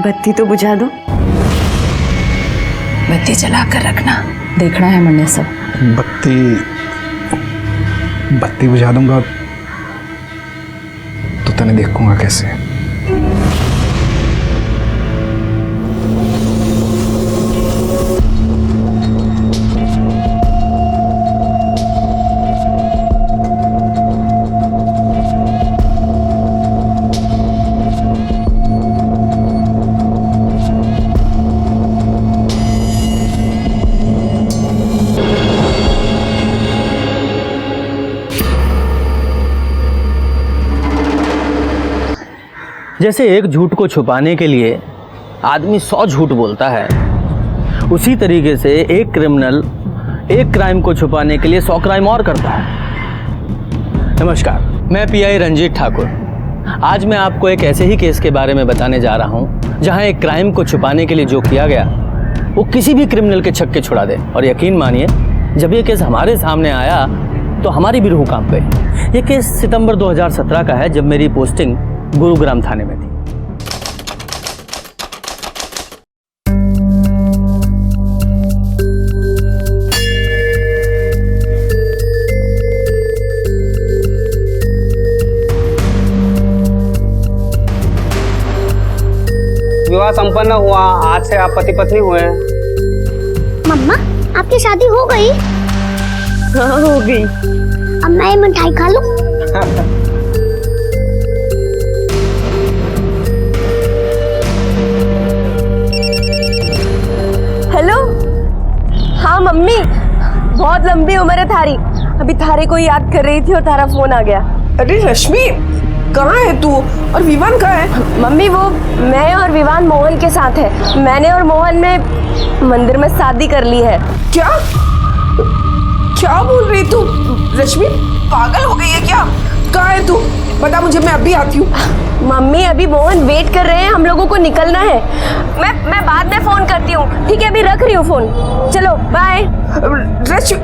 बत्ती तो बुझा दो। बत्ती जला कर रखना, देखना है मैंने सब। बत्ती बुझा दूंगा तो तने देखूंगा कैसे। जैसे एक झूठ को छुपाने के लिए आदमी 100 झूठ बोलता है, उसी तरीके से एक क्रिमिनल एक क्राइम को छुपाने के लिए 100 क्राइम और करता है। नमस्कार, मैं पीआई रंजीत ठाकुर। आज मैं आपको एक ऐसे ही केस के बारे में बताने जा रहा हूं जहां एक क्राइम को छुपाने के लिए जो किया गया वो किसी भी क्रिमिनल के छक्के छुड़ा दे। और यकीन मानिए, जब ये केस हमारे सामने आया तो हमारी भी रूह कांप गई। ये केस सितंबर 2017 का है, जब मेरी पोस्टिंग गुरुग्राम थाने में थी। विवाह संपन्न हुआ, आज से आप पति पत्नी हुए। मम्मा, आपकी शादी हो गई? हाँ, हो गई। अब मैं ये मिठाई खा लूं? हेलो। हाँ मम्मी, बहुत लंबी उम्र है थारी। अभी थारे को याद कर रही थी और थारा फोन आ गया। अरे रश्मि, कहाँ है तू? और विवान कहाँ है? मम्मी, वो मैं और विवान मोहन के साथ है। मैंने और मोहन ने मंदिर में शादी कर ली है। क्या क्या बोल रही तू? रश्मि पागल हो गई है क्या? कहाँ है तू? बता मुझे, मैं अभी आती हूँ। मम्मी, अभी मोहन वेट कर रहे हैं, हम लोगों को निकलना है। मैं बाद में फोन करती हूँ, ठीक है? अभी रख रही हूँ फोन। चलो बाय। रश्मि,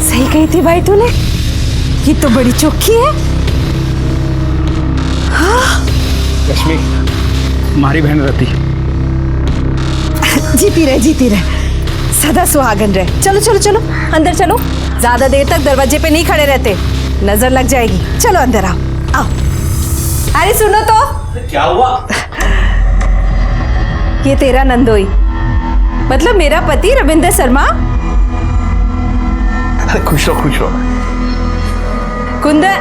सही कही थी भाई तूने, ये तो बड़ी चौकी है। हाँ। रश्मि, हमारी बहन रति। जीती रहे, सदा सुहागन रहे। चलो चलो चलो, अंदर चलो। ज्यादा देर तक दरवाजे पे नहीं खड़े रहते, नजर लग जाएगी। चलो अंदर आओ आओ। अरे सुनो तो, क्या हुआ? ये तेरा नंदोई, मतलब मेरा पति रविंद्र शर्मा। खुश रहो। कुंदन,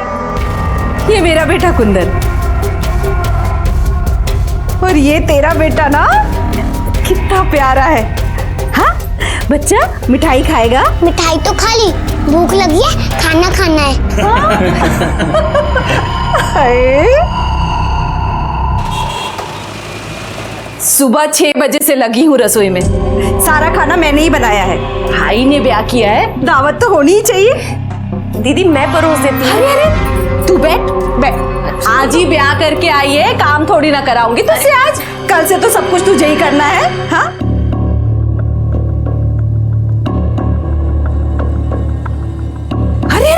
ये मेरा बेटा कुंदन। और ये तेरा बेटा ना, कितना प्यारा है। हाँ बच्चा, मिठाई खाएगा? मिठाई तो खा ली, भूख लगी है, खाना खाना है। सुबह 6 बजे से लगी हूँ रसोई में। सारा खाना मैंने ही बनाया है। भाई ने ब्याह किया है, दावत तो होनी ही चाहिए। दीदी, मैं परोस देती हूँ। अरे तू बैठ। आज ही ब्याह करके आई है, काम थोड़ी ना कराऊंगी तुझसे आज। कल से तो सब कुछ तुझे ही करना है। हाँ, अरे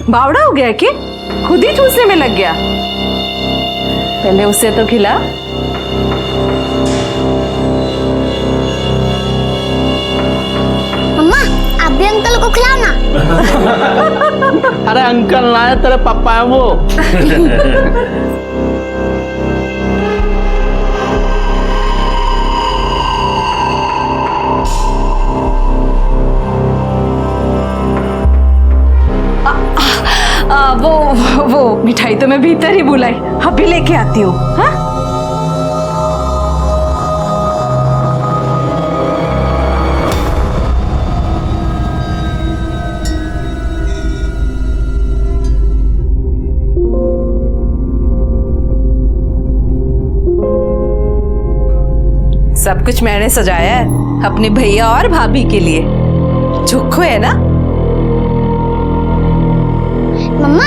बावड़ा हो गया कि खुद ही ठूसने में लग गया? पहले उसे तो खिला। मम्मा, आप भी अंकल को खिलाओ ना। अरे अंकल ना है, तेरे पापा है वो। वो मिठाई तो मैं भीतर ही बुलाई, अभी लेके आती हूँ। हाँ, सब कुछ मैंने सजाया है अपने भैया और भाभी के लिए। चुखो है ना? मम्मा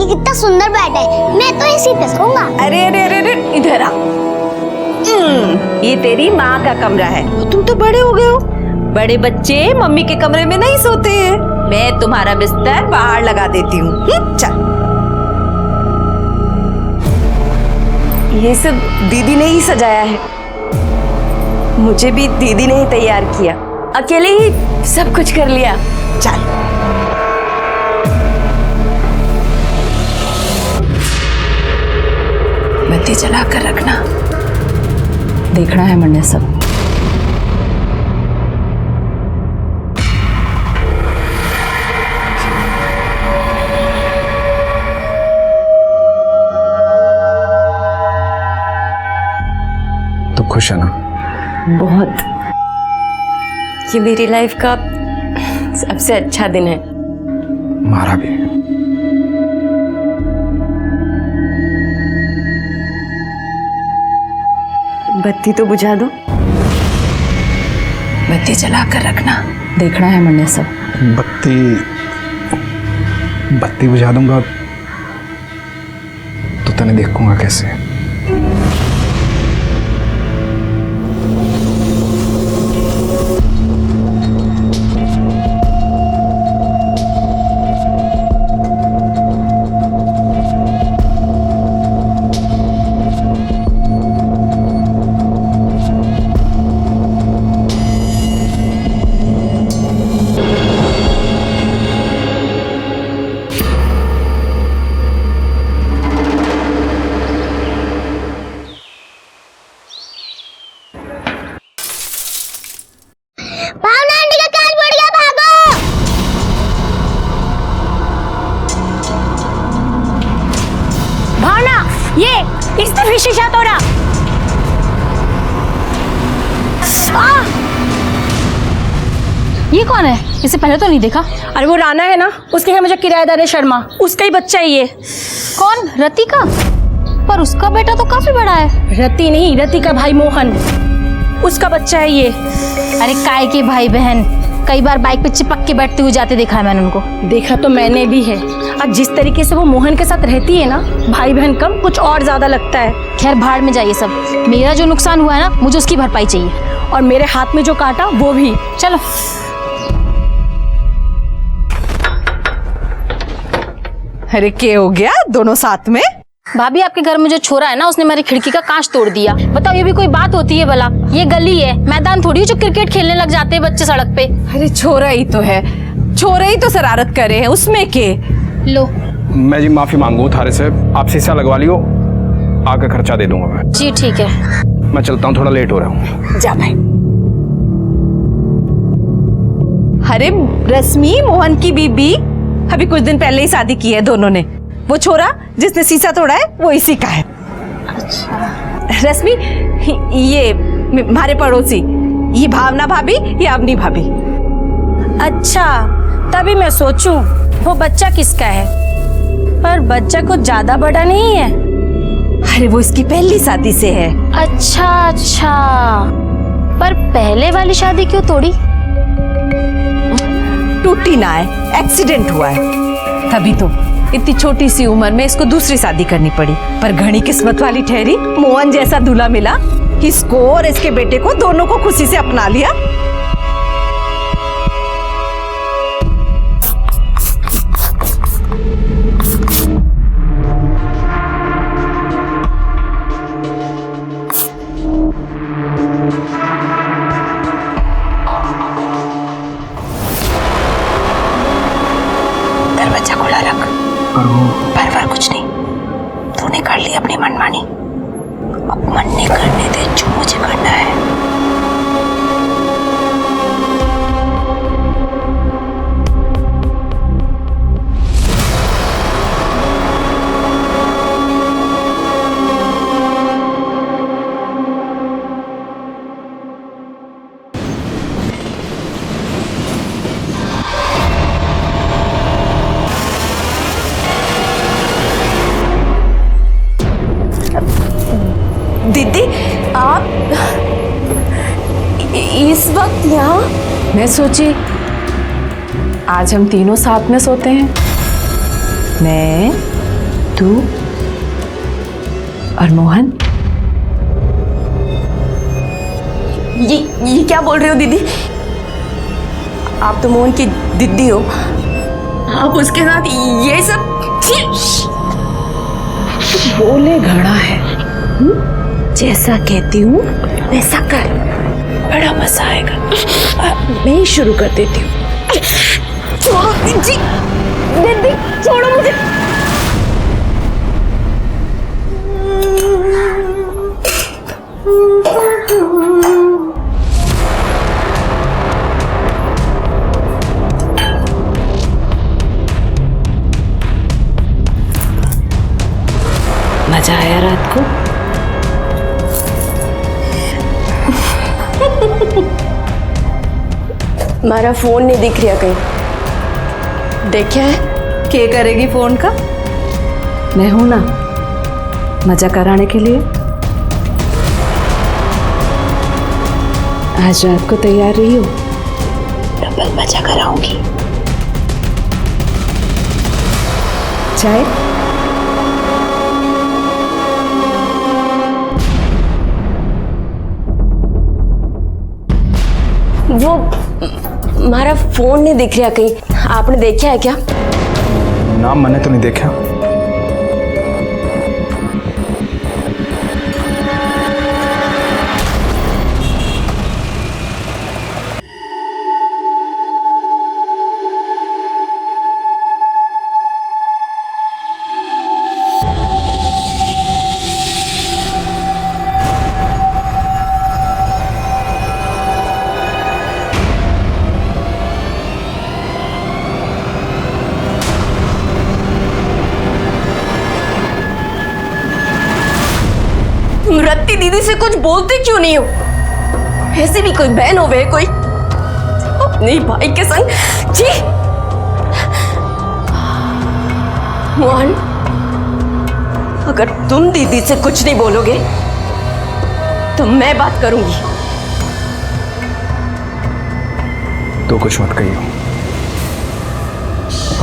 ये कितना सुंदर बेड है, मैं तो इसी पे सोऊंगा। अरे अरे अरे अरे इधर आ। ये तेरी माँ का कमरा है। तुम तो बड़े हो गए हो, बड़े बच्चे मम्मी के कमरे में नहीं सोते हैं। मैं तुम्हारा बिस्तर बाहर लगा देती हूँ। चल। ये सब दीदी ने ही सजाया है, मुझे भी दीदी ने ही तैयार किया, अकेले ही सब कुछ कर लिया। चल। बत्ती जला कर रखना, देखना है मैंने सब। तो खुश है ना? बहुत। ये मेरी लाइफ का सबसे अच्छा दिन है। हमारा भी। बत्ती तो बुझा दो। बत्ती जला कर रखना, देखना है मैंने सब। बत्ती बुझा दूंगा तो तने देखूंगा कैसे। भावना आंटी का कांच फट गया, भागो। भावना, ये इसने फिर शीशा तोड़ा। ये कौन है? इसे पहले तो नहीं देखा। अरे वो राना है ना, उसके यहाँ मुझे किराएदार है शर्मा, उसका ही बच्चा है ये। कौन? रति का? पर उसका बेटा तो काफी बड़ा है। रति नहीं, रति का भाई मोहन, उसका बच्चा है ये। अरे काय के भाई बहन, कई बार बाइक पे चिपक के बैठते हुए जाते देखा है मैंने उनको। देखा तो मैंने भी है। और जिस तरीके से वो मोहन के साथ रहती है ना, भाई बहन कम कुछ और ज्यादा लगता है। खैर भाड़ में जाइए सब। मेरा जो नुकसान हुआ है ना, मुझे उसकी भरपाई चाहिए। और मेरे हाथ में जो काटा वो भी। चलो। अरे क्या हो गया दोनों साथ में? भाभी आपके घर में जो छोरा है ना, उसने मेरी खिड़की का कांच तोड़ दिया। बताओ ये भी कोई बात होती है भला? ये गली है, मैदान थोड़ी है जो क्रिकेट खेलने लग जाते हैं बच्चे सड़क पे। अरे छोरा ही तो है, छोरा ही तो शरारत करे है, उसमें के। लो मैं जी माफी मांगू थारे से, आप शीशा लगवा लियो, आगे खर्चा दे दूंगा मैं। जी ठीक है। मैं चलता हूँ, थोड़ा लेट हो रहा हूँ। जा भाई। अरे रश्मि, मोहन की बीबी अभी कुछ दिन पहले ही शादी की है दोनों ने। वो छोरा जिसने शीशा तोड़ा है वो इसी का है। अच्छा। रश्मि, ये हमारे पड़ोसी, ये भावना भाभी, ये अवनी भाभी। अच्छा, तभी मैं सोचूं वो बच्चा किसका है, पर बच्चा कुछ ज्यादा बड़ा नहीं है। अरे वो इसकी पहली शादी से है। अच्छा अच्छा, पर पहले वाली शादी क्यों तोड़ी? टूटी ना है, एक्सीडेंट हुआ है, तभी तो इतनी छोटी सी उम्र में इसको दूसरी शादी करनी पड़ी। पर घनी किस्मत वाली ठहरी, मोहन जैसा दूल्हा मिला। इसको और इसके बेटे को दोनों को खुशी से अपना लिया। दरवाजा खुला रख। पर कुछ नहीं, तूने कर ली अपनी मनमानी, अब मन नहीं करने दे जो मुझे करना है। दीदी आप इस वक्त यहाँ? मैं सोची आज हम तीनों साथ में सोते हैं, मैं, तू और मोहन। ये क्या बोल रहे हो दीदी? आप तो मोहन की दीदी हो, आप उसके साथ ये सब? बोले घड़ा है, जैसा कहती हूँ वैसा कर, बड़ा मजा आएगा। मैं ही शुरू कर देती हूँ। छोड़ो दीदी, दीदी छोड़ो मुझे। मजा आया रात को? हमारा फोन नहीं दिख रहा कहीं, देखा है? क्या करेगी फोन का? मैं हूं ना मजा कराने के लिए। आज रात को तैयार रही हो, डबल मजा कराऊंगी। चाय? वो हमारा फोन नहीं दिख रहा कहीं, आपने देखा है क्या? नाम मैंने तो नहीं देखा। रत्ती दीदी से कुछ बोलते क्यों नहीं हो? ऐसी भी कोई बहन हो वे कोई अपने भाई के संग? जी मोहन, अगर तुम दीदी से कुछ नहीं बोलोगे तो मैं बात करूंगी। तो कुछ मत कहियो,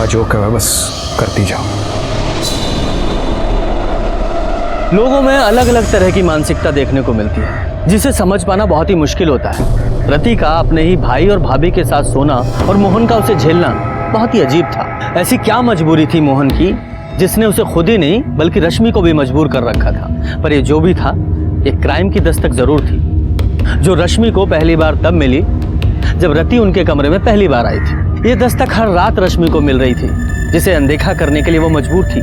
जो कहे बस करती जाओ। लोगों में अलग अलग तरह की मानसिकता देखने को मिलती है, जिसे समझ पाना बहुत ही मुश्किल होता है। रति का अपने ही भाई और भाभी के साथ सोना और मोहन का उसे झेलना बहुत ही अजीब था। ऐसी क्या मजबूरी थी मोहन की जिसने उसे खुद ही नहीं बल्कि रश्मि को भी मजबूर कर रखा था। पर ये जो भी था, एक क्राइम की दस्तक जरूर थी, जो रश्मि को पहली बार तब मिली जब रति उनके कमरे में पहली बार आई थी। ये दस्तक हर रात रश्मि को मिल रही थी, जिसे अनदेखा करने के लिए वो मजबूर थी।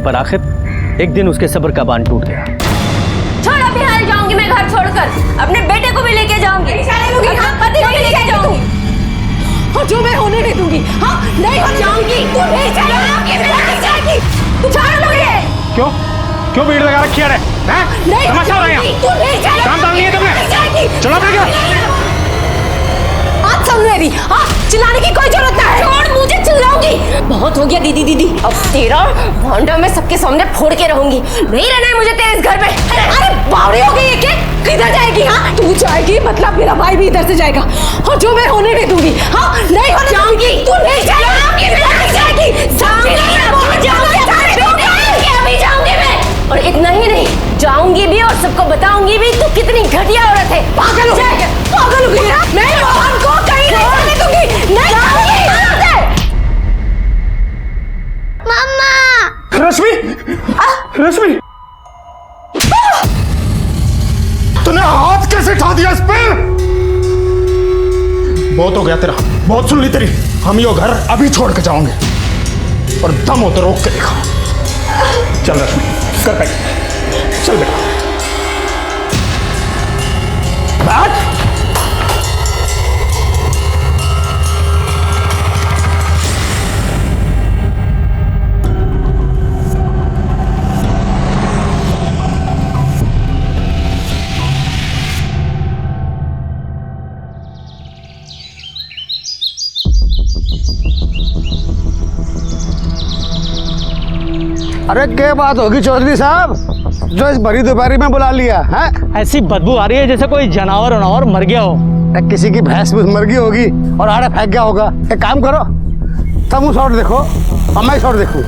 पर आखिर एक दिन उसके सब्र का बांध टूट गया। छोड़, अभी हाल जाऊंगी मैं घर छोड़कर, अपने बेटे को भी लेके जाऊंगी, अपने पति को भी लेके जाऊंगी, और जो मैं होने नहीं दूंगी। हाँ नहीं होने जाऊंगी। तू नहीं जाएगी, तू छोड़ लोगे। क्यों क्यों भीड़ लगा रखी है? नहीं तमाशा हो रहा है यहाँ? तू नहीं जाएगी। काम नहीं है तुम्हें? चलो अपने घर। आज समझ रही? हाँ चिल्लाने की कोई जरूरत नहीं है। छोड़, मुझे चिल्लाऊंगी। बहुत हो गया दीदी दीदी, अब तेरा भांडा मैं सबके सामने फोड़ के रहूंगी। नहीं रहना है मुझे तेरे इस घर में। अरे बावड़ी हो गई है क्या? किधर जाएगी? हाँ तू जाएगी मतलब मेरा भाई भी इधर से जाएगा, और जो मैं होने नहीं दूंगी। हाँ नहीं होने जाऊंगी। तू नहीं जाएगी, अभी जाऊंगी मैं, और इतना ही नहीं, जाऊंगी भी और सबको बताऊंगी भी तू कितनी घटिया औरत है। पागल हो गई है, पागल हो गई है। मैं मोहन को कहीं नहीं जाने दूंगी। नहीं जाऊंगी। मम्मा रश्मि, रश्मि, तूने हाथ कैसे उठा दिया इस पे? बहुत हो गया तेरा, बहुत सुन ली तेरी। हम यो घर अभी छोड़ के जाओगे, और दम हो तो रोक के दिखा। चल रश्मि, कर बैठ, चल बेटा बैठ। अरे क्या बात होगी चौधरी साहब, जो इस भरी दोपहरी में बुला लिया है? ऐसी बदबू आ रही है जैसे कोई जानवर मर गया हो। किसी की भैंस भूस मर गई होगी और आड़े फेंक गया होगा। एक काम करो, तुम शॉट देखो और मैं शॉट देखूं।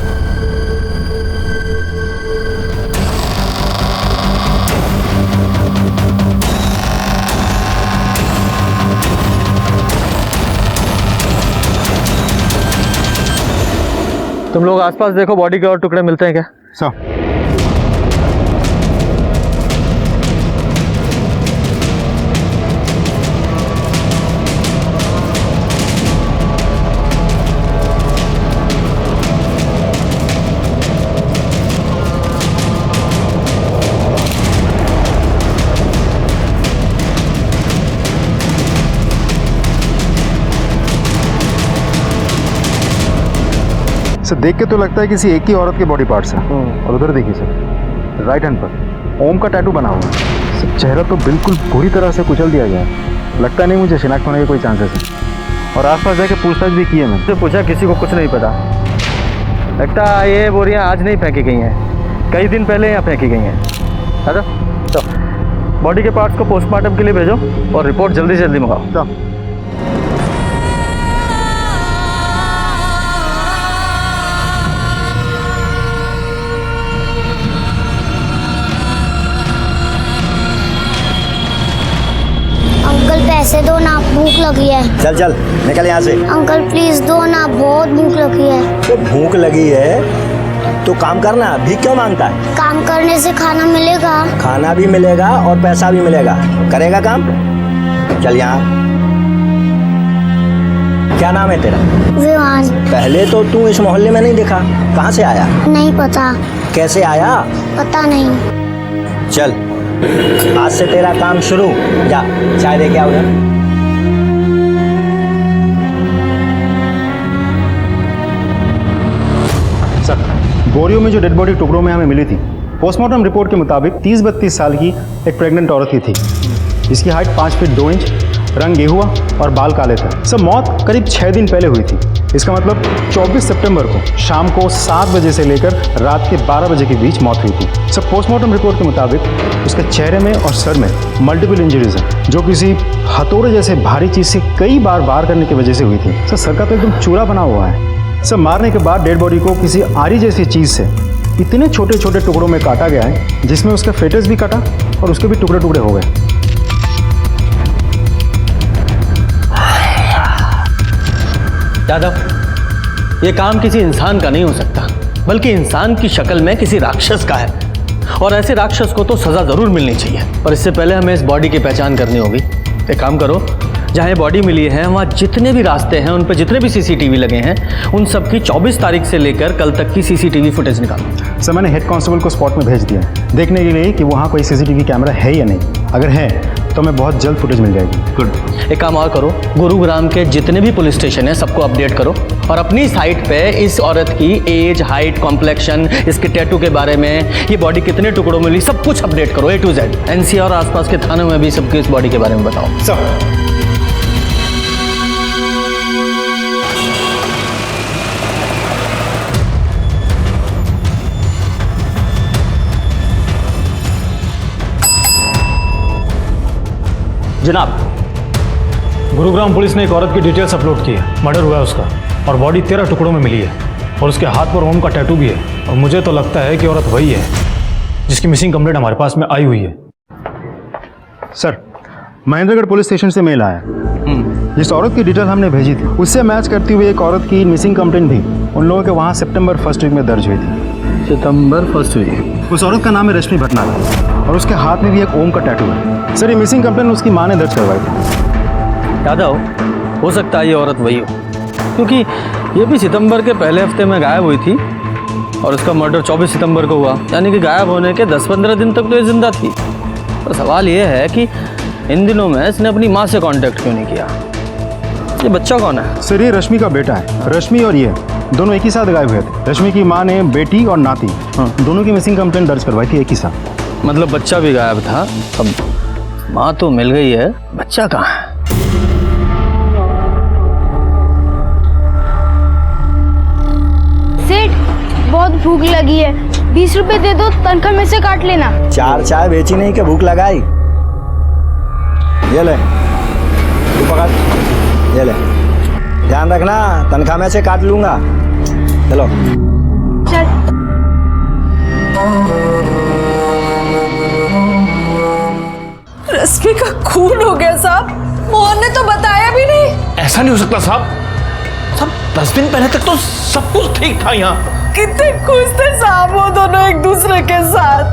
तुम लोग आसपास देखो, बॉडी के और टुकड़े मिलते हैं क्या? सर सर देख के तो लगता है किसी एक ही औरत के बॉडी पार्ट्स हैं। और उधर देखिए सर, राइट हैंड पर ओम का टैटू बना हुआ है। सर चेहरा तो बिल्कुल पूरी तरह से कुचल दिया गया है। लगता नहीं मुझे शिनाख्त होने के कोई चांसेस है। और आसपास जाके पूछताछ भी की है मैंने। तो पूछा, किसी को कुछ नहीं पता। लगता है ये बोरियां आज नहीं फेंकी गई हैं, कई दिन पहले यहाँ फेंकी गई हैं। अच्छा, तो बॉडी के पार्ट्स को पोस्टमार्टम के लिए भेजो और रिपोर्ट जल्दी से जल्दी मंगाओ। तो अंकल पैसे दो ना, भूख लगी है। चल चल निकल यहाँ से। अंकल प्लीज दो ना, बहुत भूख लगी है। तो भूख लगी है तो काम करना, भीख क्यों मांगता है? काम करने से खाना मिलेगा। खाना भी मिलेगा और पैसा भी मिलेगा। करेगा काम? चल यहाँ। क्या नाम है तेरा? विवान। पहले तो तू इस मोहल्ले में नहीं दिखा, कहाँ से आया? नहीं पता। कैसे आया? पता नहीं। चल आज से तेरा काम शुरू। जा चाय दे के आओ। सर बोरियों में जो डेड बॉडी टुकड़ों में हमें मिली थी, पोस्टमार्टम रिपोर्ट के मुताबिक 30-32 साल की एक प्रेग्नेंट औरत की थी। इसकी हाइट 5 फीट 2 इंच, रंग गेहुआ और बाल काले थे। सर मौत करीब 6 दिन पहले हुई थी। इसका मतलब 24 सितंबर को शाम को 7 बजे से लेकर रात के 12 बजे के बीच मौत हुई थी। सर पोस्टमार्टम रिपोर्ट के मुताबिक उसके चेहरे में और सर में मल्टीपल इंजरीज हैं, जो किसी हथौड़े जैसे भारी चीज़ से कई बार वार करने की वजह से हुई थी। सर सर का तो एकदम चूरा बना हुआ है। सर मारने के बाद डेड बॉडी को किसी आरी जैसी चीज़ से इतने छोटे छोटे टुकड़ों में काटा गया है, जिसमें उसका फेटस भी कटा और उसके भी टुकड़े टुकड़े हो गए। यादव, ये काम किसी इंसान का नहीं हो सकता, बल्कि इंसान की शक्ल में किसी राक्षस का है। और ऐसे राक्षस को तो सजा जरूर मिलनी चाहिए। और इससे पहले हमें इस बॉडी की पहचान करनी होगी। एक काम करो, जहाँ ये बॉडी मिली है वहाँ जितने भी रास्ते हैं, उन पर जितने भी सीसीटीवी लगे हैं, उन सब की 24 तारीख से लेकर कल तक की सीसीटीवी फुटेज निकालो। सर मैंने हेड कांस्टेबल को स्पॉट में भेज दिया है, देखने के लिए कि वहाँ कोई सीसीटीवी कैमरा है या नहीं। अगर है तो हमें बहुत जल्द फुटेज मिल जाएगी। गुड। एक काम और करो, गुरुग्राम के जितने भी पुलिस स्टेशन हैं सबको अपडेट करो और अपनी साइट पे इस औरत की एज, हाइट, कॉम्प्लेक्शन, इसके टैटू के बारे में, ये बॉडी कितने टुकड़ों में मिली, सब कुछ अपडेट करो A to Z। NCR और आसपास के थानों में भी सबकी इस बॉडी के बारे में बताओ। सर जनाब, गुरुग्राम पुलिस ने एक औरत की डिटेल्स अपलोड की है। मर्डर हुआ है उसका और बॉडी 13 टुकड़ों में मिली है और उसके हाथ पर ओम का टैटू भी है। और मुझे तो लगता है कि औरत वही है जिसकी मिसिंग कंप्लेंट हमारे पास में आई हुई है। सर महेंद्रगढ़ पुलिस स्टेशन से मेल आया। जिस औरत की डिटेल हमने भेजी थी उससे मैच करती हुई एक औरत की मिसिंग कंप्लेंट भी उन लोगों के वहाँ सितंबर 1 वीक में दर्ज हुई थी। सितंबर 1 वीक? उस औरत का नाम है रश्मि भटनागर और उसके हाथ में भी एक ओम का टैटू है। सर ये मिसिंग कंप्लेंट उसकी माँ ने दर्ज करवाई थी। यादव, हो सकता है ये औरत वही हो, क्योंकि ये भी सितंबर के पहले हफ्ते में गायब हुई थी और उसका मर्डर 24 सितंबर को हुआ, यानी कि गायब होने के 10-15 दिन तक तो ये जिंदा थी। तो सवाल ये है कि इन दिनों में इसने अपनी माँ से कांटेक्ट क्यों नहीं किया? ये बच्चा कौन है? सर ये रश्मि का बेटा है। रश्मि और ये दोनों एक ही साथ गायब हुए थे। रश्मि की माँ ने बेटी और नाती दोनों की मिसिंग कंप्लेंट दर्ज करवाई थी एक ही साथ। मतलब बच्चा भी गायब था। अब माँ तो मिल गई है, बच्चा कहाँ है? सेठ बहुत भूख लगी है, 20 रुपए दे दो, तनख्वाह में से काट लेना। 4 चाय बेची नहीं कि भूख लगाई? ये ले। पकड़, ये ले। ध्यान रखना, तनख्वाह में से काट लूंगा। चलो। रश्मि का खून हो गया साहब, मोहन ने तो बताया भी नहीं। ऐसा नहीं हो सकता साहब, 10 दिन पहले तक तो सब कुछ ठीक था यहाँ। कितने खुश थे साहब वो दोनों एक दूसरे के साथ।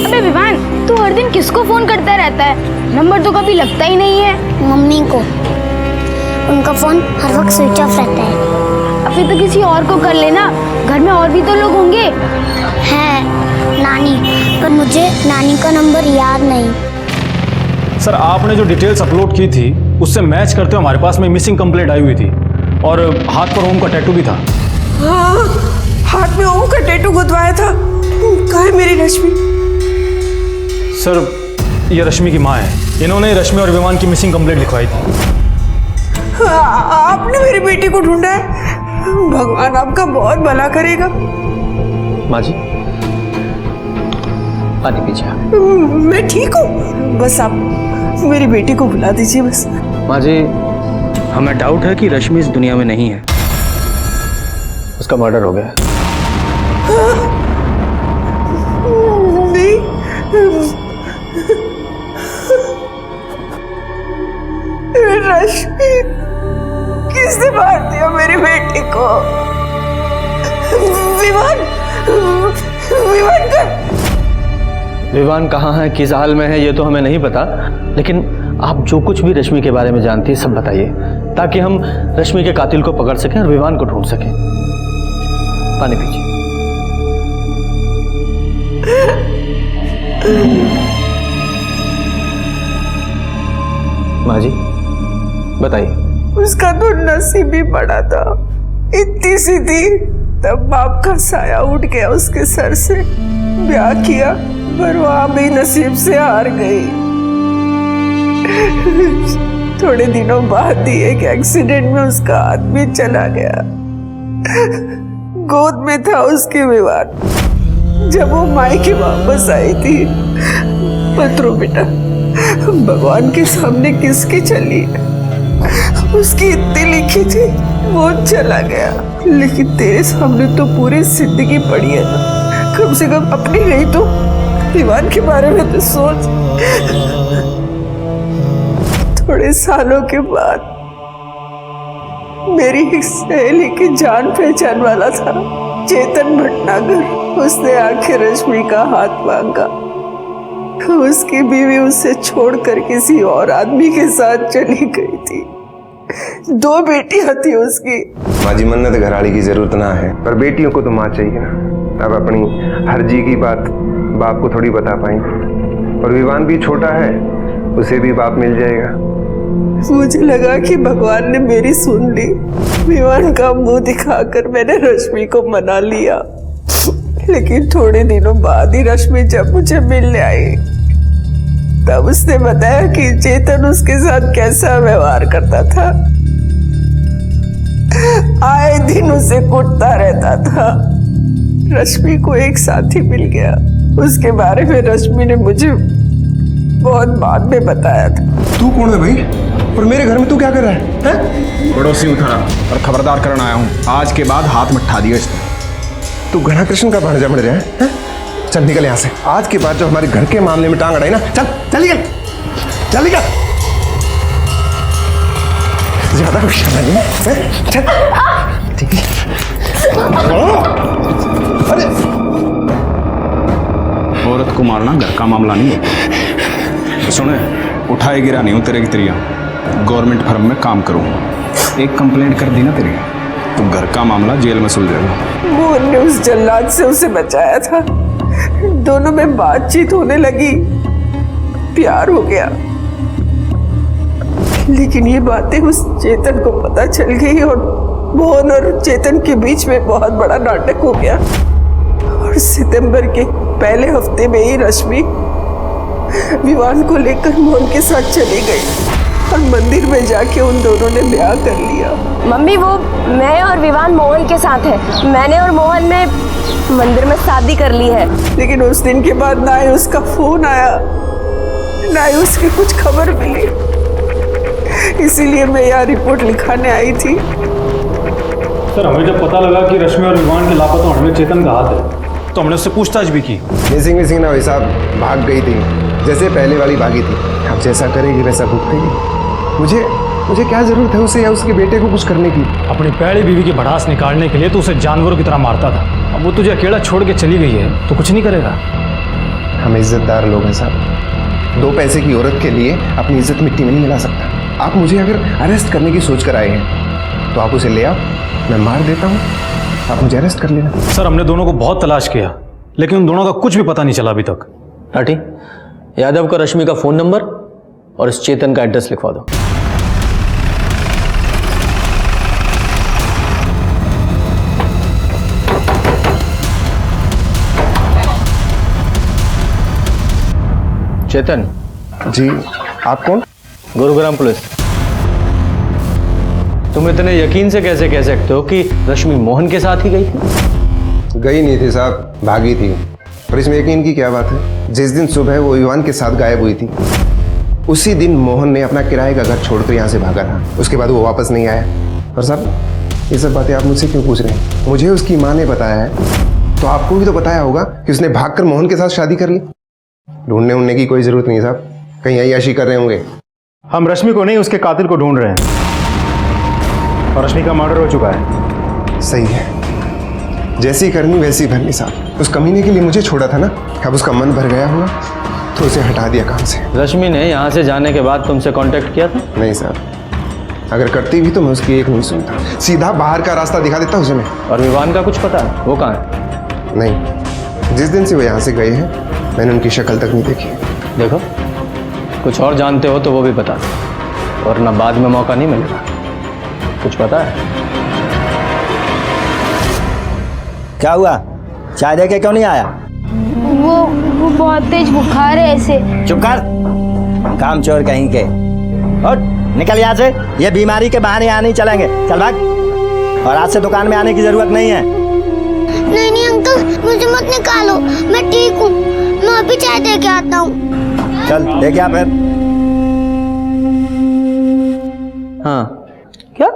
अबे विवान, तू हर दिन किसको फोन करता रहता है? नंबर तो कभी लगता ही नहीं है। मम्मी को, उनका फोन हर वक्त स्विच ऑफ रहता है। अभी तो किसी और को कर लेना, घर में और भी तो लोग होंगे। है नानी, पर मुझे नानी का नंबर याद नहीं। सर, आपने जो डिटेल्स अपलोड की थी उससे मैच करते हुए हमारे पास में मिसिंग कंप्लेंट आई हुई थी और हाथ पर ओम का टैटू भी था। हाँ, हाथ में ओम का टैटू गुदवाया था। कहाँ है मेरी रश्मि? सर, ये रश्मि की माँ है, इन्होंने रश्मि और विमान की मिसिंग कंप्लेंट लिखवाई थी। आपने मेरी बेटी को ढूंढा है, भगवान आपका बहुत भला करेगा। माँ जी, पानी पीजिए। मैं ठीक हूँ, बस आप मेरी बेटी को बुला दीजिए बस। माँ जी, हमें डाउट है कि रश्मि इस दुनिया में नहीं है, उसका मर्डर हो गया। नहीं, रश्मि, किसने मार दिया मेरी बेटी को? विवान, विवान का विवान कहाँ है, किस हाल में है, ये तो हमें नहीं पता, लेकिन आप जो कुछ भी रश्मि के बारे में जानती है सब बताइए, ताकि हम रश्मि के कातिल को पकड़ सकें और विवान को ढूंढ सकें। पानी पीजिए। माँ जी, बताइए। उसका तो नसीब ही बड़ा था, इतनी सी थी तब बाप का साया उठ गया उसके सर से। ब्याह किया पर वहां भी नसीब से हार गई। थोड़े दिनों बाद ही एक एक्सीडेंट में उसका आदमी चला गया। गोद में था उसके विवान। जब वो मायके वापस आई थी, मत रो बेटा, भगवान के सामने किसकी चली है? उसकी इतनी लिखी थी, वो चला गया, लेकिन तेरे सामने तो पूरी जिंदगी पड़ी है ना। कम से कम अपनी नहीं तो विवान के बारे में तो सोच। थोड़े सालों के बाद मेरी एक सहेली की जान पहचान वाला था, चेतन भटनागर, उसने आखिर रश्मि का हाथ मांगा। उसकी बीवी उसे छोड़कर किसी और आदमी के साथ चली गई थी। 2 बेटियां थी उसकी। माँ जी, मन्नत घराड़ी की जरूरत ना है, पर बेटियों को तो माँ चाहिए ना। अब अपनी हर्जी की बात बाप को थोड़ी बता पाएंगे, और विवान भी छोटा है, उसे भी बाप मिल जाएगा। मुझे लगा कि भगवान ने मेरी सुन ली। विवान का मुंह दिखाकर मैंने रश्मि को मना लिया, लेकिन थोड़े दिनों बाद ही रश्मि जब मुझे मिलने आई, तब उसने बताया कि चेतन उसके साथ कैसा व्यवहार करता था। आए दिन उसे कुटता रहता था। रश्मि को एक साथी मिल गया, उसके बारे में रश्मि ने मुझे बहुत बाद में बताया था। तू कौन है भाई, और मेरे घर में तू क्या कर रहा है? पड़ोसी उठा और खबरदार करना आया हूँ, आज के बाद हाथ में ठा दिया इसने। तू घना कृष्ण का भांजा मर रहा है? चल निकल यहाँ से। आज के बाद जो हमारे घर के मामले में टांग अड़ाई ना, चल चल निकल, चल निकल। ज्यादा कुछ नहीं है, चल। ठीक है। अरे औरत को मारना घर का मामला नहीं है। सुने, उठाए गिरा नहीं हूँ तेरे की तेरिया। गवर्नमेंट फर्म में काम करूँ, एक कंप्लेंट कर दी ना तेरी, तो घर का मामला जेल में सुलझेगा। मोहन ने उस जल्लाद से उसे बचाया था। दोनों में बातचीत होने लगी, प्यार हो गया, लेकिन ये बातें उस चेतन को पता चल गई और मोहन और चेतन के बीच में बहुत बड़ा नाटक हो गया। और सितंबर के पहले हफ्ते में ही रश्मि विवान को लेकर मोहन के साथ चली गई और मंदिर में जाके उन दोनों ने ब्याह कर लिया। मम्मी, वो मैं और विवान मोहन के साथ है। मैंने और मोहन में मंदिर में शादी कर ली है। लेकिन उस दिन के बाद ना ही उसका फोन आया, ना ही उसकी कुछ खबर मिली। इसीलिए मैं यहाँ रिपोर्ट लिखाने आई थी। सर, हमें जब पता लगा कि रश्मि और विवान के लापता होने में चेतन का हाथ है, तो हमने उससे पूछताछ भी की। मिसिंग ना भाई साहब, भाग गई थी जैसे पहले वाली भागी थी। अब जैसा करेगी वैसा भुगतेगी। मुझे क्या जरूरत है उसे या उसके बेटे को कुछ करने की? अपनी पहली बीवी की भड़ास निकालने के लिए तो उसे जानवरों की तरह मारता था। अब वो तुझे अकेला छोड़ के चली गई है तो कुछ नहीं करेगा। हम इज्जतदार लोग हैं साहब, 2 पैसे की औरत के लिए अपनी इज्जत मिट्टी में नहीं मिला सकता। आप मुझे अगर अरेस्ट करने की सोच कर आए हैं तो आप उसे ले आओ, मैं मार देता हूँ, आप मुझे अरेस्ट कर लेना। सर, हमने दोनों को बहुत तलाश किया, लेकिन उन दोनों का कुछ भी पता नहीं चला अभी तक। टाटी, यादव का रश्मि का फोन नंबर और इस चेतन का एड्रेस लिखवा दो। चेतन जी, आप कौन? गुरुग्राम पुलिस। तुम इतने यकीन से कैसे कह सकते हो कि रश्मि मोहन के साथ ही गई थी? गई नहीं थी साहब, भागी थी। पर इसमें यकीन की क्या बात है? जिस दिन सुबह वो विवान के साथ गायब हुई थी, उसी दिन मोहन ने अपना किराए का घर छोड़कर यहाँ से भागा था। उसके बाद वो वापस नहीं आया। और साहब, ये सब बातें आप मुझसे क्यों पूछ रहे हैं? मुझे उसकी माँ ने बताया है, तो आपको भी तो बताया होगा कि उसने भागकर मोहन के साथ शादी कर ली। ढूंढने की कोई जरूरत नहीं साहब, कहीं अय्याशी कर रहे होंगे। हम रश्मि को नहीं, उसके कातिल को ढूंढ रहे हैं और रश्मि का मर्डर हो चुका है। सही है, जैसी करनी वैसी भरनी साहब। उस कमीने के लिए मुझे छोड़ा था ना, अब उसका मन भर गया होगा तो उसे हटा दिया काम से। रश्मि ने यहाँ से जाने के बाद तुमसे कांटेक्ट किया था? नहीं साहब, अगर करती भी तो मैं उसकी एक नहीं सुनता, सीधा बाहर का रास्ता दिखा देता उसे मैं। और विवान का कुछ पता है, वो कहाँ है? नहीं, जिस दिन से वो यहाँ से गए हैं मैंने उनकी शक्ल तक नहीं देखी। देखो, कुछ और जानते हो तो वो भी बता दो, वरना बाद में मौका नहीं मिलेगा। कुछ पता है? क्या हुआ? चाय दे के क्यों नहीं आया? वो बहुत तेज बुखार है ऐसे। चुप कर, काम चोर कहीं के। उठ, निकल यहाँ से। ये बीमारी के बहाने यहाँ नहीं चलेंगे, चल भाग। और आज से दुकान में आने की जरूरत नहीं है। नहीं अंकल, मुझे मत निकालो, मैं ठीक हूँ। मैं अभी चाय दे के आता हूँ। चल देख आ फिर। हाँ, क्या?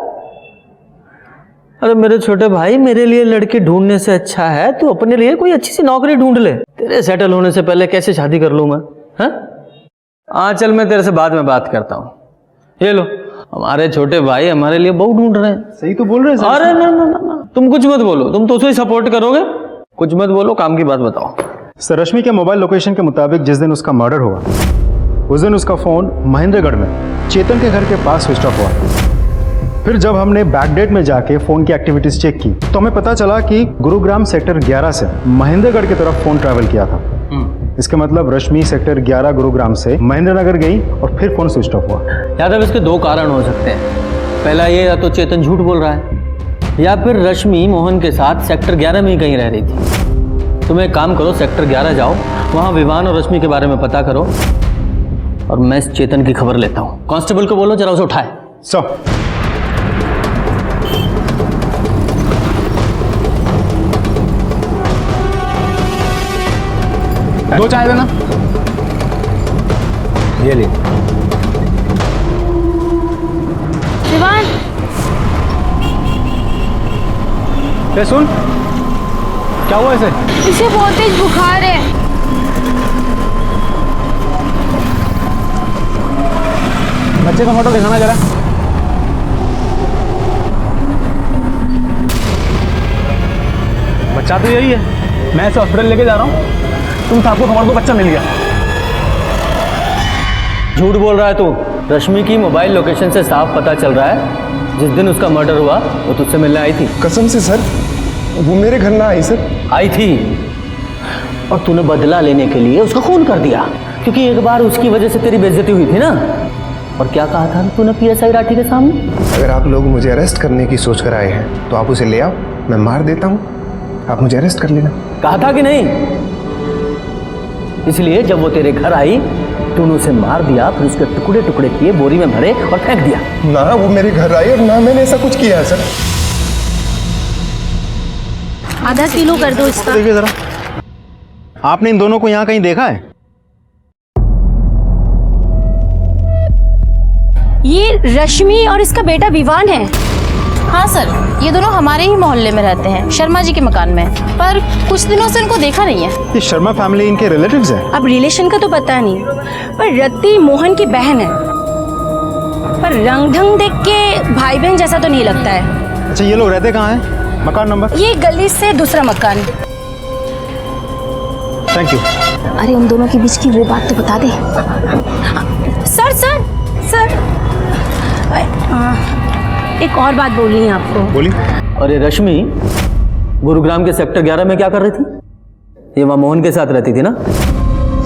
अरे मेरे छोटे भाई, मेरे लिए लड़की ढूंढने से अच्छा है तू अपने लिए कोई अच्छी सी नौकरी ढूंढ ले। तेरे सेटल होने से पहले कैसे शादी कर लूं मैं? हाँ चल, मैं तेरे से बाद में बात करता हूँ। ये लो, हमारे छोटे भाई हमारे लिए बहू ढूंढ रहे हैं। सही तो बोल रहे हैं। अरे ना, तुम कुछ मत बोलो, तुम तो उसे ही सपोर्ट करोगे। कुछ मत बोलो, काम की बात बताओ। सर, रश्मि के मोबाइल लोकेशन के मुताबिक जिस दिन उसका मर्डर हुआ उस दिन उसका फोन महेंद्रगढ़ में चेतन के घर के पास स्विच ऑफ हुआ। फिर जब हमने बैकडेट में जाके फोन की एक्टिविटीज चेक की तो हमें पता चला कि गुरुग्राम सेक्टर 11 से महेंद्रगढ़ की तरफ फोन ट्रैवल किया था। इसका मतलब रश्मि सेक्टर 11 गुरुग्राम से महेंद्रनगर गई और फिर फोन स्विच ऑफ हुआ। यादव, इसके 2 कारण हो सकते हैं। पहला ये, या तो चेतन झूठ बोल रहा है, या फिर रश्मि मोहन के साथ सेक्टर 11 में ही कहीं रह रही थी। तुम एक काम करो, सेक्टर 11 जाओ, वहां विवान और रश्मि के बारे में पता करो, और मैं इस चेतन की खबर लेता हूँ। कांस्टेबल को बोलो जरा उसे उठाए। सर, दो चाय देना। ये ले। विवान, ये सुन, क्या हुआ इसे? इसे बहुत तेज बुखार है। बच्चे का फोटो दिखाना जरा। बच्चा तो यही है, मैं इसे हॉस्पिटल लेके जा रहा हूँ। तुम साहब को खबर दो, बच्चा मिल गया। झूठ बोल रहा है तू। रश्मि की मोबाइल लोकेशन से साफ पता चल रहा है जिस दिन उसका मर्डर हुआ वो तुझसे मिलने आई थी। कसम से सर, वो मेरे घर ना आई सर। आई थी, और तूने बदला लेने के लिए उसका खून कर दिया, क्योंकि एक बार उसकी वजह से तेरी बेइज्जती हुई थी ना। और क्या कहा था तूने पीएसआई राठी के सामने? अगर आप लोग मुझे अरेस्ट करने की सोच कर आए हैं तो आप उसे ले आओ, मैं मार देता हूँ, आप मुझे अरेस्ट कर लेना। कहा था कि नहीं? इसलिए जब वो तेरे घर आई तूने उसे मार दिया, फिर उसके टुकड़े टुकड़े किए, बोरी में भरे और फेंक दिया। ना वो मेरे घर आई और ना मैंने ऐसा कुछ किया है सर। आधा किलो कर दो इसका। देखिए जरा, आपने इन दोनों को यहाँ कहीं देखा है? ये रश्मि और इसका बेटा विवान है। हाँ सर, ये दोनों हमारे ही मोहल्ले में रहते हैं, शर्मा जी के मकान में, पर कुछ दिनों से इनको देखा नहीं है। ये शर्मा फैमिली इनके रिलेटिव्स हैं? अब रिलेशन का तो पता नहीं, पर रत्ती मोहन की बहन है, पर रंग ढंग देख के भाई बहन जैसा तो नहीं लगता है। अच्छा, ये लोग रहते कहाँ हैं? मकान नंबर? ये गली से दूसरा मकान। Thank you. अरे उन दोनों के बीच की वो बात तो बता दे। सर सर सर, एक और बात बोलनी है आपको। बोलिए। अरे रश्मि, गुरुग्राम के सेक्टर 11 में क्या कर रही थी? ये वहाँ मोहन के साथ रहती थी ना?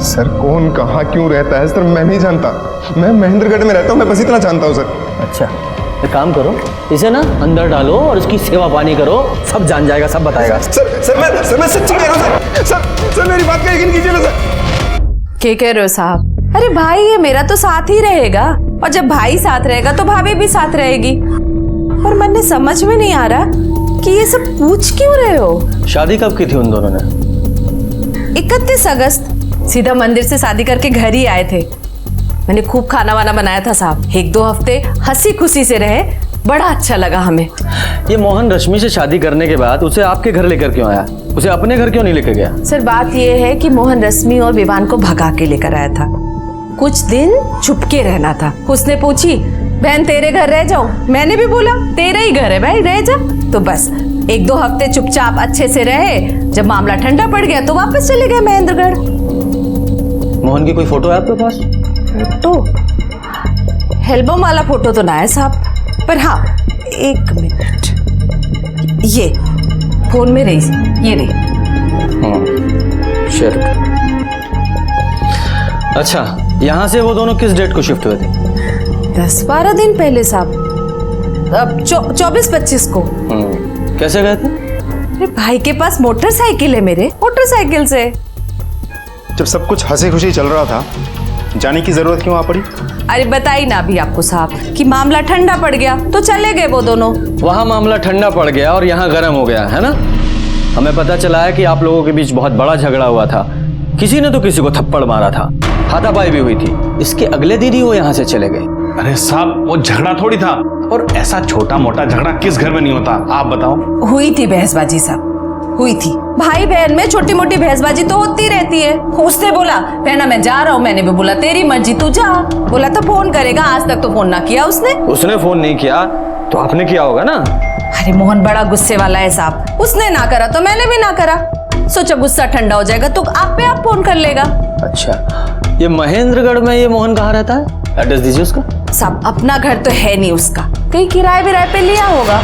सर कौन कहाँ क्यों रहता है सर मैं नहीं जानता, मैं महेंद्रगढ़ में रहता हूँ, मैं बस इतना जानता हूँ सर। अच्छा, एक काम करो, इसे ना अंदर डालो और इसकी सेवा पानी करो, सब जान जाएगा, सब बताएगा। सर मैं सच्ची कह रहा हूँ सर मेरी बात का यकीन कीजिए ना सर। क्या कह रहे हो साहब? अरे भाई ये मेरा तो साथ ही रहेगा, और जब भाई साथ रहेगा तो भाभी भी साथ रहेगी। पर मन समझ में नहीं आ रहा कि ये सब पूछ क्यों रहे हो? शादी कब की थी उन दोनों ने? 31 अगस्त। सीधा मंदिर से शादी करके घर ही आए थे। मैंने खूब खाना वाना बनाया था साहब, 1-2 हफ्ते हंसी खुशी से रहे, बड़ा अच्छा लगा हमें। ये मोहन रश्मि से शादी करने के बाद उसे आपके घर लेकर क्यों आया? उसे अपने घर क्यों नहीं लेकर गया? सर बात ये है कि मोहन रश्मि और विवान को भगा के लेकर आया था। कुछ दिन चुपके रहना था। उसने पूछी, बहन तेरे घर रह जाऊं? मैंने भी बोला तेरा ही घर है भाई, रह जा। तो बस 1-2 हफ्ते चुपचाप अच्छे से रहे, जब मामला ठंडा पड़ गया तो वापस चले गए महेंद्रगढ़। मोहन की कोई फोटो है आपके पास? फोटो? एल्बम वाला फोटो तो ना है साहब, पर हाँ 1 मिनट, ये फोन में रही, ये रही। शेयर। अच्छा, यहाँ से वो दोनों किस डेट को शिफ्ट हुए थे? 10-12 दिन पहले साहब, अब 24-25 को। कैसे गए थे? अरे भाई के पास मोटरसाइकिल है, मेरे मोटरसाइकिल से। जब सब कुछ हंसी खुशी चल रहा था, जाने की जरूरत क्यों आ पड़ी? अरे बताई ना अभी आपको साहब कि मामला ठंडा पड़ गया तो चले गए वो दोनों। वहाँ मामला ठंडा पड़ गया और यहाँ गर्म हो गया है ना? हमें पता चला है कि आप लोगों के बीच बहुत बड़ा झगड़ा हुआ था, किसी ने तो किसी को थप्पड़ मारा था, हाथापाई भी हुई थी। इसके अगले दिन ही वो यहाँ से चले गए। अरे साहब, वो झगड़ा थोड़ी था, और ऐसा छोटा मोटा झगड़ा किस घर में नहीं होता, आप बताओ। हुई थी बहसबाजी साहब, हुई थी। भाई बहन में छोटी मोटी बहसबाजी तो होती रहती है। उसने बोला बहना मैं जा रहा हूँ, मैंने भी बोला तेरी मर्जी तू जा। बोला था फोन करेगा, आज तक तो फोन ना किया उसने। उसने फोन नहीं किया तो आपने किया होगा ना? अरे मोहन बड़ा गुस्से वाला है साहब, उसने ना करा तो मैंने भी ना करा। सोचा गुस्सा ठंडा हो जाएगा तो आप पे आप फोन कर लेगा। अच्छा, ये महेंद्रगढ़ में ये मोहन कहाँ रहता है? एड्रेस दीजिए उसका। साहब अपना घर तो है नहीं उसका, कहीं किराए विराए पे लिया होगा।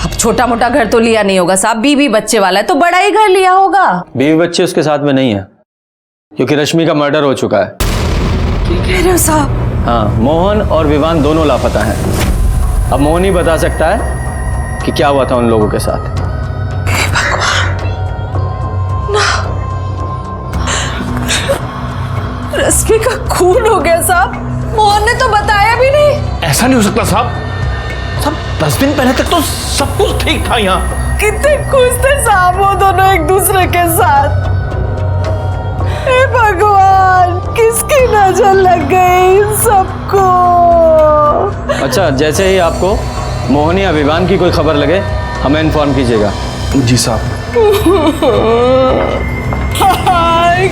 अब छोटा मोटा घर तो लिया नहीं होगा साहब, बीवी बच्चे वाला है तो बड़ा ही घर लिया होगा। बीवी बच्चे उसके साथ में नहीं है, क्योंकि रश्मि का मर्डर हो चुका है। क्या कह रहे हो साहब? हाँ, मोहन और विवान दोनों लापता हैं। अब मोहन ही बता सकता है कि क्या हुआ था उन लोगों के साथ। रश्मि का खून हो गया साहब, मोहन ने तो बताया भी नहीं। ऐसा नहीं हो सकता साहब, 10 दिन पहले तक तो सब कुछ ठीक था यहाँ। कितने खुश थे साहब वो दोनों एक दूसरे के साथ। हे भगवान, किसकी नजर लग गई इन सबको। अच्छा, जैसे ही आपको मोहन या विवान की कोई खबर लगे हमें इन्फॉर्म कीजिएगा। जी साहब।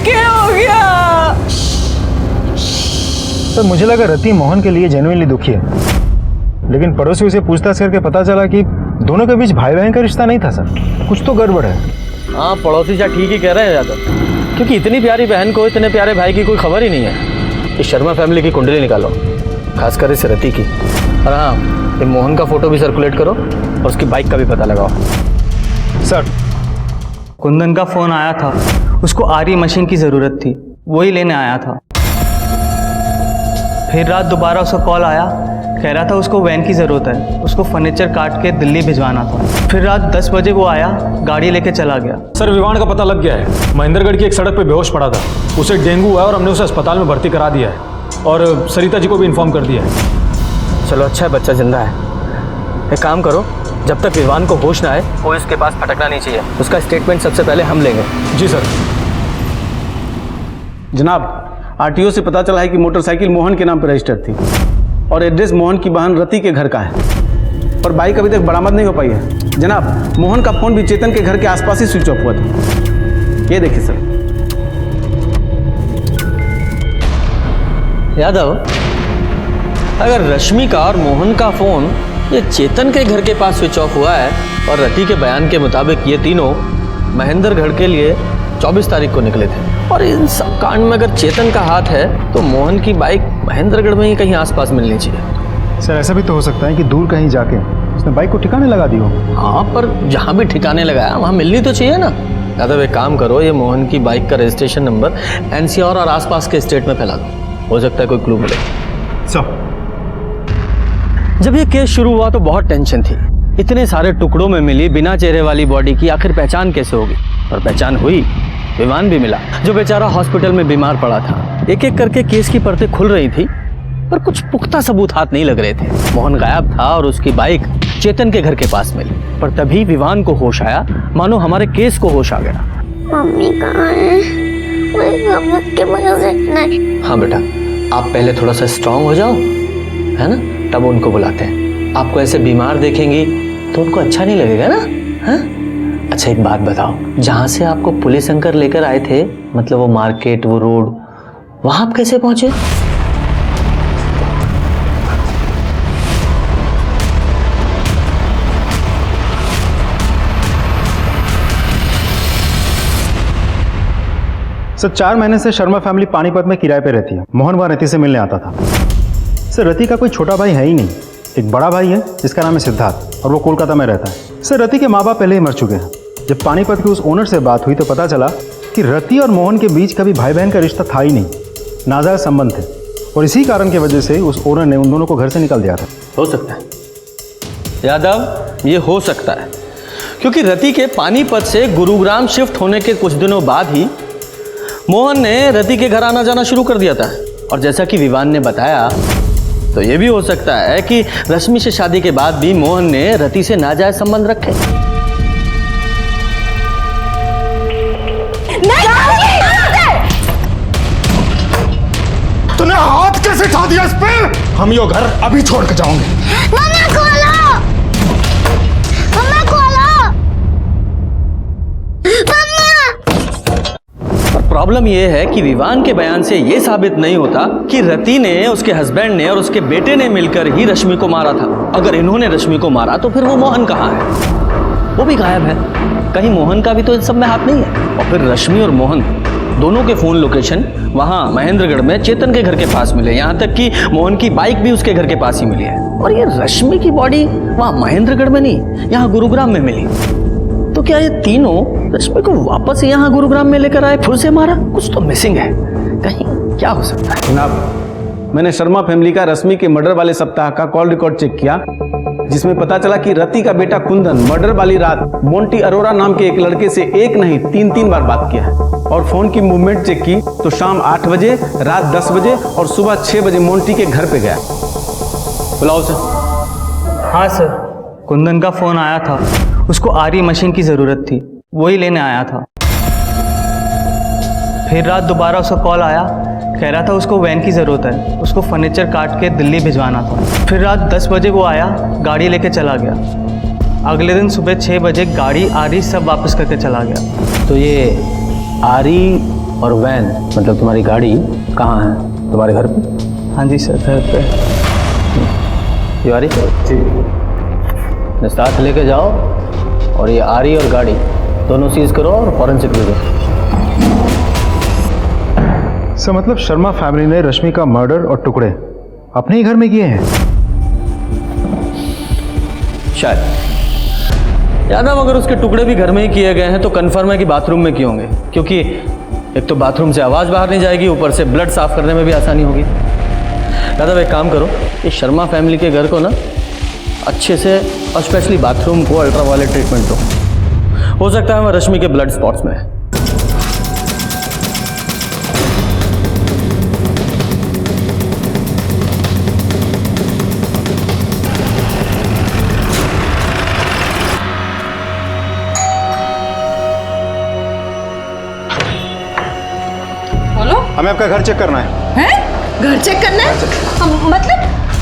क्या हो गया? तो मुझे लगा रति मोहन के लिए जेन्युइनली दुखी है, लेकिन पड़ोसी उसे पूछताछ करके पता चला कि दोनों के बीच भाई बहन का रिश्ता नहीं था सर, कुछ तो गड़बड़ है। हाँ, पड़ोसी शायद ठीक ही कह रहे हैं ज़्यादा, क्योंकि इतनी प्यारी बहन को इतने प्यारे भाई की कोई खबर ही नहीं है। इस शर्मा फैमिली की कुंडली निकालो, खासकर इस रति की। और हाँ, ये मोहन का फोटो भी सर्कुलेट करो और उसकी बाइक का भी पता लगाओ। सर, कुंदन का फोन आया था, उसको आरी मशीन की ज़रूरत थी, वही लेने आया था। फिर रात दोबारा उसका कॉल आया, कह रहा था उसको वैन की ज़रूरत है, उसको फर्नीचर काट के दिल्ली भिजवाना था। फिर रात 10 बजे वो आया, गाड़ी लेके चला गया। सर, विवान का पता लग गया है। महेंद्रगढ़ की एक सड़क पे बेहोश पड़ा था, उसे डेंगू हुआ और हमने उसे अस्पताल में भर्ती करा दिया है और सरिता जी को भी इन्फॉर्म कर दिया है। चलो अच्छा है, बच्चा जिंदा है। एक काम करो, जब तक विवान को होश ना आए वो इसके पास फटकना नहीं चाहिए। उसका स्टेटमेंट सबसे पहले हम लेंगे। जी सर। जनाब, आरटीओ से पता चला है कि मोटरसाइकिल मोहन के नाम पर रजिस्टर्ड थी और एड्रेस मोहन की बहन रति के घर का है, पर बाइक अभी तक बरामद नहीं हो पाई है। जनाब, मोहन का फोन भी चेतन के घर के आसपास ही स्विच ऑफ हुआ था। ये देखिए सर। यादव, अगर रश्मि का और मोहन का फोन ये चेतन के घर के पास स्विच ऑफ हुआ है और रति के बयान के मुताबिक ये तीनों महेंद्रगढ़ के लिए 24 तारीख को निकले थे, और इन सब कांड में अगर चेतन का हाथ है तो मोहन की बाइक महेंद्रगढ़ में ही कहीं आसपास मिलनी चाहिए। सर ऐसा भी तो हो सकता है कि दूर कहीं जाके उसने बाइक को ठिकाने लगा दी हो। हाँ, पर जहाँ भी ठिकाने लगाया वहाँ मिलनी तो चाहिए ना। यादव, एक काम करो, ये मोहन की बाइक का रजिस्ट्रेशन नंबर एनसीआर और आसपास के स्टेट में फैला दो, हो सकता है कोई क्लू मिले। सर, जब ये केस शुरू हुआ तो बहुत टेंशन थी। इतने सारे टुकड़ों में मिली बिना चेहरे वाली बॉडी की आखिर पहचान कैसे होगी? और पहचान हुई, विमान भी मिला जो बेचारा हॉस्पिटल में बीमार पड़ा था। एक एक करके केस की परतें खुल रही थी, पर कुछ पुख्ता सबूत हाथ नहीं लग रहे थे। मोहन गायब था और उसकी बाइक चेतन के घर के पास मिली, पर तभी विवान को होश आया, मानो हमारे केस को होश आ गया। मम्मी कहाँ है? के वजह से नहीं। हाँ बेटा, आप पहले थोड़ा सा स्ट्रांग हो जाओ, है ना, तब उनको बुलाते हैं। आपको ऐसे बीमार देखेंगी तो उनको अच्छा नहीं लगेगा ना? हाँ? अच्छा एक बात बताओ, जहाँ से आपको पुलिस अंकल लेकर आए थे, मतलब वो मार्केट, वो रोड, वहाँ आप कैसे पहुंचे? सर 4 महीने से शर्मा फैमिली पानीपत में किराए पे रहती है। मोहन वहाँ रति से मिलने आता था। सर रति का कोई छोटा भाई है ही नहीं, एक बड़ा भाई है जिसका नाम है सिद्धार्थ, और वो कोलकाता में रहता है। सर रति के माँ बाप पहले ही मर चुके हैं। जब पानीपत के उस ओनर से बात हुई तो पता चला कि रति और मोहन के बीच कभी भाई बहन का रिश्ता था ही नहीं, नाजायज संबंध थे, और इसी कारण की वजह से उस ओनर ने उन दोनों को घर से निकाल दिया था। हो सकता है यादव, ये हो सकता है, क्योंकि रति के पानीपत से गुरुग्राम शिफ्ट होने के कुछ दिनों बाद ही मोहन ने रति के घर आना जाना शुरू कर दिया था। और जैसा कि विवान ने बताया, तो ये भी हो सकता है कि रश्मि से शादी के बाद भी मोहन ने रति से नाजायज संबंध रखे। तूने हाथ कैसे उठा दिया इस पे? हम यो घर अभी छोड़ के जाओगे। मम्मा खोलो, मम्मा खोलो, मम्मा। पर प्रॉब्लम ये है कि विवान के बयान से ये साबित नहीं होता कि रति ने, उसके हस्बैंड ने और उसके बेटे ने मिलकर ही रश्मि को मारा था। अगर इन्होंने रश्मि को मारा तो फिर वो मोहन कहाँ है? वो भी गायब है। कहीं मोहन का भी तो इन सब में हाथ नहीं है। और फिर रश्मि और मोहन दोनों के फोन लोकेशन वहाँ महेंद्रगढ़ में चेतन के घर के पास मिले, यहाँ तक कि मोहन की बाइक भी उसके घर के पास ही मिली है। और ये रश्मि की बॉडी वहाँ महेंद्रगढ़ में नहीं, यहाँ गुरुग्राम में मिली। तो क्या ये तीनों रश्मि को वापस यहाँ गुरुग्राम में लेकर आए, फिर से मारा? कुछ तो मिसिंग है, कहीं क्या हो सकता है? जनाब, मैंने शर्मा फैमिली का रश्मि के मर्डर वाले सप्ताह का कॉल रिकॉर्ड चेक किया, जिसमें पता चला कि रति का बेटा कुंदन मर्डर वाली रात मोंटी अरोरा नाम के एक लड़के से एक नहीं 3 बार बात किया है। और फोन की मूवमेंट चेक की तो शाम 8 बजे, रात 10 बजे और सुबह 6 बजे मोंटी के घर पे गया। बुलाओ सर। हाँ सर, कुंदन का फोन आया था, उसको आरी मशीन की ज़रूरत थी, वही लेने आया था। फिर रात दोबारा उसका कॉल आया, कह रहा था उसको वैन की ज़रूरत है, उसको फर्नीचर काट के दिल्ली भिजवाना था। फिर रात 10 बजे वो आया, गाड़ी लेके चला गया। अगले दिन सुबह 6 बजे गाड़ी आरी सब वापस करके चला गया। तो ये आरी और वैन, मतलब तुम्हारी गाड़ी कहाँ है? तुम्हारे घर पे? हाँ जी सर, घर पे। ये आरी जी साथ लेके जाओ, और ये आरी और गाड़ी दोनों सीज करो और फॉरेंसिक भेजो। सर मतलब शर्मा फैमिली ने रश्मि का मर्डर और टुकड़े अपने ही घर में किए हैं? शायद। यादव, अगर उसके टुकड़े भी घर में ही किए गए हैं तो कंफर्म है कि बाथरूम में किए होंगे, क्योंकि एक तो बाथरूम से आवाज़ बाहर नहीं जाएगी, ऊपर से ब्लड साफ करने में भी आसानी होगी। यादव, एक काम करो, इस शर्मा फैमिली के घर को ना अच्छे से, और स्पेशली बाथरूम को अल्ट्रावायलेट ट्रीटमेंट दो। हो सकता है वह रश्मि के ब्लड स्पॉट्स में है। हमें आपका घर चेक करना है। हैं? घर चेक करना है? मतलब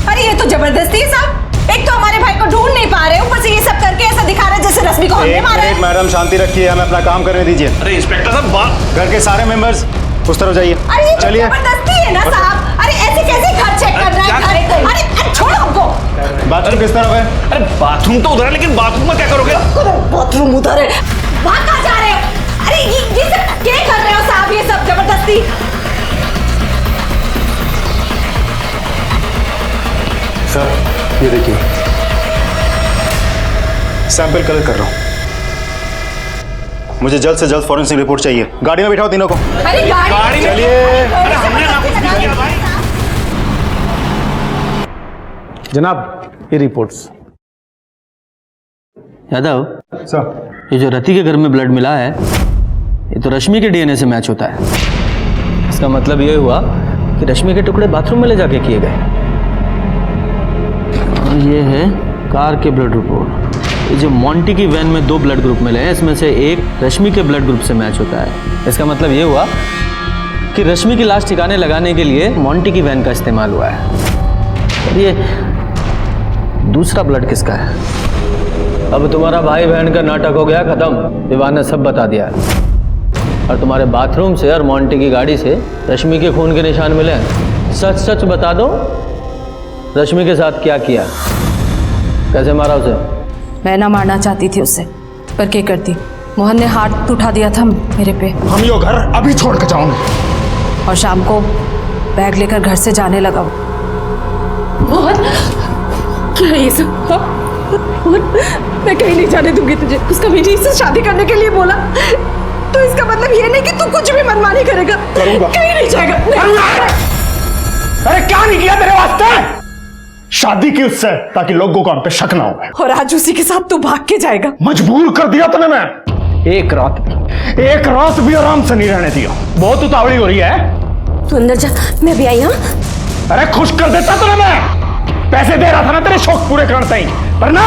अरे ये तो जबरदस्ती है साहब। एक तो हमारे भाई को ढूंढ नहीं पा रहे, ऊपर से ये सब करके ऐसा दिखा रहे हैं जैसे रश्मि को हमने मारा है। मैडम शांति रखिए, हमें अपना काम करने दीजिए। अरे इंस्पेक्टर साहब, घर के सारे मेंबर्स उस तरफ जाइए। अरे ये तो चलिए। जबरदस्ती है ना साहब। अरे ऐसे कैसे घर चेक कर रहे हैं? अरे छोड़ो हमको। बाथरूम किस तरफ है? अरे बाथरूम तो उधर है, लेकिन बाथरूम में क्या करोगे? बाथरूम उधर है, वहाँ कहाँ जा रहे हो? अरे ये सब क्या कर रहे हो साहब? ये सब जबरदस्ती। सर ये देखिए, सैंपल कलेक्ट कर रहा हूँ। मुझे जल्द से जल्द फॉरेंसिक रिपोर्ट चाहिए। गाड़ी में बिठाओ तीनों को। अरे गाड़ी में चलिए। जनाब ये रिपोर्ट्स। यादव सर, ये जो रति के घर में ब्लड मिला है, ये तो रश्मि के डीएनए से मैच होता है। इसका मतलब ये हुआ कि रश्मि के टुकड़े बाथरूम में ले जाके किए गए। और ये है कार के ब्लड रिपोर्ट। ये जो मोंटी की वैन में 2 ब्लड ग्रुप मिले हैं, इसमें से एक रश्मि के ब्लड ग्रुप से मैच होता है। इसका मतलब ये हुआ कि रश्मि की लाश ठिकाने लगाने के लिए मोंटी की वैन का इस्तेमाल हुआ है। और ये दूसरा ब्लड किसका है? अब तुम्हारा भाई बहन का नाटक हो गया खत्म। विवान ने सब बता दिया। और तुम्हारे बाथरूम से और मोंटी की गाड़ी से रश्मि के खून के निशान मिले हैं। सच सच बता दो, रश्मि के साथ क्या किया, कैसे मारा उसे? मैं ना मारना चाहती थी उसे, पर क्या करती, मोहन ने हाथ उठा दिया था मेरे पे। हम यो घर अभी छोड़ के जाऊंगे। और शाम को बैग लेकर घर से जाने लगा। मोहन, क्या है ये सब? मोहन, मैं कहीं नहीं जाने दूंगी तुझे। उसका विजय से शादी करने के लिए बोला, तो इसका मतलब ये नहीं कि तू कुछ भी मनमानी करेगा। करूंगा। कहीं नहीं जाएगा। अरे क्या नहीं किया तेरे वास्ते? शादी की उससे ताकि लोगों को हम पे शक ना हो। और आज उसी के साथ तू भाग के जाएगा। मजबूर कर दिया तूने। मैं एक रात भी आराम से नहीं रहने दिया। बहुत उतावली हो रही है। तू अंदर जा, मैं भी आई। हाँ, अरे खुश कर देता तूने। मैं पैसे दे रहा था ना तेरे शौक पूरे करने ही, पर ना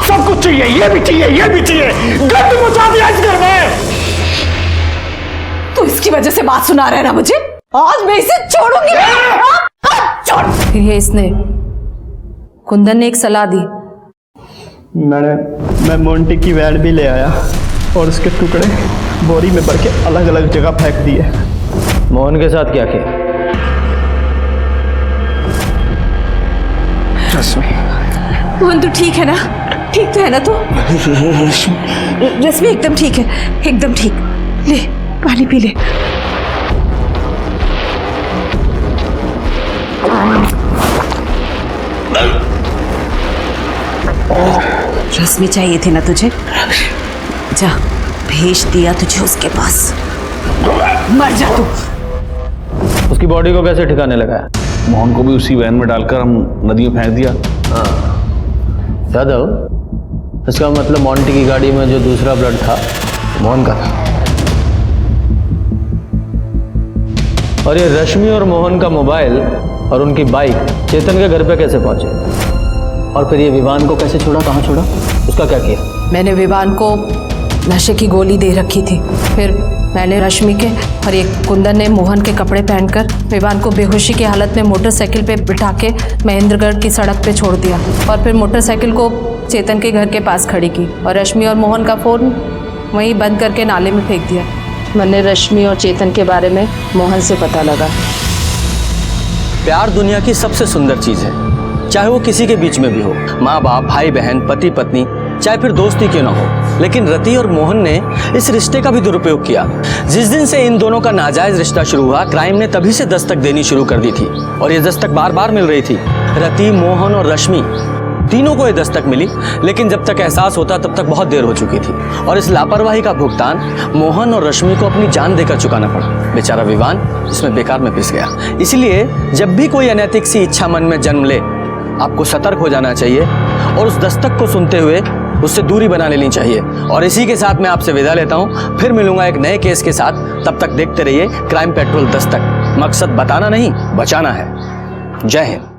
सब कुछ चाहिए, ये भी चाहिए, ये भी चाहिए। गंद मचा दिया इस घर में। तू इसकी वजह से बात सुना रहा है ना मुझे। आज मैं इसे छोड़ूंगी। छोड़। फिर ये इसने, कुंदन ने एक सलाह दी। मैं मोंटी की वैन भी ले आया और उसके टुकड़े बोरी में भर के अलग अलग जगह फेंक दिए। मोहन के साथ क्या किया? मोहन तू ठीक है ना? ठीक तो है ना तू? रश्मि एकदम ठीक है, एकदम ठीक। ले पानी पी ले। रश्मि चाहिए थी ना तुझे? जा, भेज दिया तुझे उसके पास। मर जा तू। उसकी बॉडी को कैसे ठिकाने लगाया? मोहन को भी उसी वैन में डालकर हम नदी में फेंक दिया। यादव, इसका मतलब मोंटी की गाड़ी में जो दूसरा ब्लड था मोहन का था। और ये रश्मि और मोहन का मोबाइल और उनकी बाइक चेतन के घर पे कैसे पहुंचे? और फिर ये विवान को कैसे छोड़ा, कहाँ छोड़ा, उसका क्या किया? मैंने विवान को नशे की गोली दे रखी थी। फिर मैंने रश्मि के और एक कुंदन ने मोहन के कपड़े पहनकर विवान को बेहोशी की हालत में मोटरसाइकिल पे बिठा के महेंद्रगढ़ की सड़क पे छोड़ दिया। और फिर मोटरसाइकिल को चेतन के घर के पास खड़ी की और रश्मि और मोहन का फ़ोन वहीं बंद करके नाले में फेंक दिया। मैंने रश्मि और चेतन के बारे में मोहन से पता लगा। प्यार दुनिया की सबसे सुंदर चीज़ है, चाहे वो किसी के बीच में भी हो, माँ बाप, भाई बहन, पति पत्नी, चाहे फिर दोस्ती क्यों ना हो। लेकिन रति और मोहन ने इस रिश्ते का भी दुरुपयोग किया। जिस दिन से इन दोनों का नाजायज रिश्ता शुरू हुआ, क्राइम ने तभी से दस्तक देनी शुरू कर दी थी। और ये दस्तक बार बार मिल रही थी। रति, मोहन और रश्मि तीनों को ये दस्तक मिली, लेकिन जब तक एहसास होता तब तक बहुत देर हो चुकी थी। और इस लापरवाही का भुगतान मोहन और रश्मि को अपनी जान देकर चुकाना पड़ा। बेचारा विवान इसमें बेकार में पिस गया। इसलिए जब भी कोई अनैतिक सी इच्छा मन में जन्म ले, आपको सतर्क हो जाना चाहिए और उस दस्तक को सुनते हुए उससे दूरी बना लेनी चाहिए। और इसी के साथ मैं आपसे विदा लेता हूं, फिर मिलूंगा एक नए केस के साथ। तब तक देखते रहिए क्राइम पेट्रोल दस्तक। मकसद बताना नहीं, बचाना है। जय हिंद।